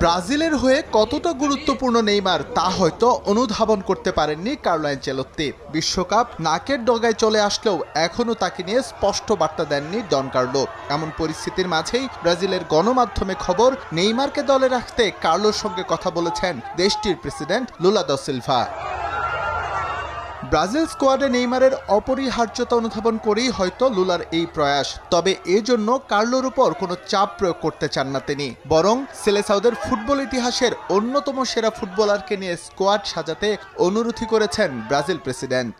ব্রাজিলের হয়ে কতটা গুরুত্বপূর্ণ নেইমার তা হয়তো অনুধাবন করতে পারেননি কার্লো অ্যানচেলোত্তি। বিশ্বকাপ নাকের ডগায় চলে আসলেও এখনও তাকে নিয়ে স্পষ্ট বার্তা দেননি ডন কার্লো। এমন পরিস্থিতির মাঝেই ব্রাজিলের গণমাধ্যমে খবর, নেইমারকে দলে রাখতে কার্লোর সঙ্গে কথা বলেছেন দেশটির president Lula da Silva. Brazil স্কোয়াডে নেইমারের অপরিহার্যতা অনুধাবন করেই হয়তো লুলার এই প্রয়াস। তবে এজন্য কার্লোর উপর কোনো চাপ প্রয়োগ করতে চান না তিনি, বরং সেলেসাওদের ফুটবল ইতিহাসের অন্যতম সেরা ফুটবলারকে নিয়ে স্কোয়াড সাজাতে অনুরোধ করেছেন ব্রাজিল প্রেসিডেন্ট।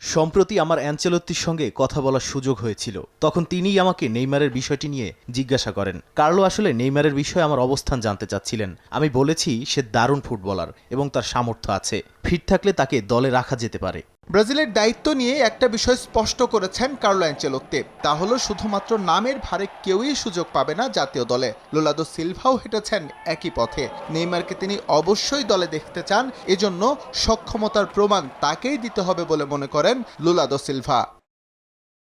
সম্প্রতি আমার অ্যানচেলোত্তির সঙ্গে কথা বলার সুযোগ হয়েছিল, তখন তিনিই আমাকে নেইমারের বিষয়টি নিয়ে জিজ্ঞাসা করেন। কার্লো আসলে নেইমারের বিষয়ে আমার অবস্থান জানতে চাচ্ছিলেন। আমি বলেছি সে দারুণ ফুটবলার এবং তার সামর্থ্য আছে, ফিট থাকলে তাকে দলে রাখা যেতে পারে। ব্রাজিলের দায়িত্ব নিয়ে একটা বিষয় স্পষ্ট করেছেন কার্লো অ্যানচেলোত্তি, তা হলো শুধুমাত্র নামের ভারে কেউই সুযোগ পাবে না জাতীয় দলে। লুলা দা সিলভাও হেঁটেছেন একই পথে। নেইমারকে তিনি অবশ্যই দলে দেখতে চান, এজন্য সক্ষমতার প্রমাণ তাকেই দিতে হবে বলে মনে করেন লুলা দা সিলভা।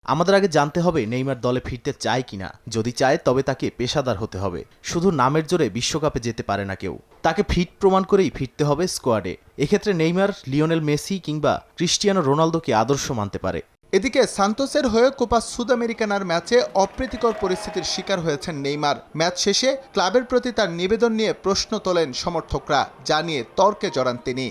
আমাদের আগে জানতে হবে নেইমার দলে ফিরতে চায় কিনা। যদি চায় তবে তাকে পেশাদার হতে হবে। শুধু নামের জোরে বিশ্বকাপে যেতে পারে না কেউ, তাকে ফিট প্রমাণ করেই ফিরতে হবে স্কোয়াডে। এক্ষেত্রে নেইমার লিওনেল মেসি কিংবা ক্রিস্টিয়ানো রোনালদোকে আদর্শ মানতে পারে। এদিকে সান্তোসের হয়ে কোপা সুদ আমেরিকানার ম্যাচে অপ্রীতিকর পরিস্থিতির শিকার হয়েছেন নেইমার। ম্যাচ শেষে ক্লাবের প্রতি তার নিবেদন নিয়ে প্রশ্ন তোলেন সমর্থকরা, জানিয়ে তর্কে জড়ান তিনি।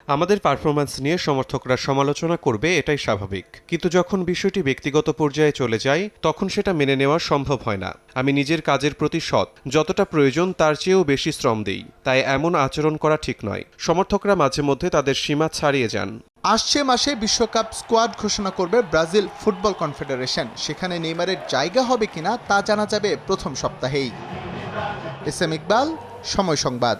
আমাদের পারফরম্যান্স নিয়ে সমর্থকরা সমালোচনা করবে, এটাই স্বাভাবিক। কিন্তু যখন বিষয়টি ব্যক্তিগত পর্যায়ে চলে যায় তখন সেটা মেনে নেওয়া সম্ভব হয় না। আমি নিজের কাজের প্রতি সৎ, যতটা প্রয়োজন তার চেয়েও বেশি শ্রম দেই, তাই এমন আচরণ করা ঠিক নয়। সমর্থকরা মাঝে মধ্যে তাদের সীমা ছাড়িয়ে যান। আসছে মাসে বিশ্বকাপ স্কোয়াড ঘোষণা করবে ব্রাজিল ফুটবল কনফেডারেশন। সেখানে নেইমারের জায়গা হবে কিনা তা জানা যাবে প্রথম সপ্তাহেই। এস এম ইকবাল, সময় সংবাদ।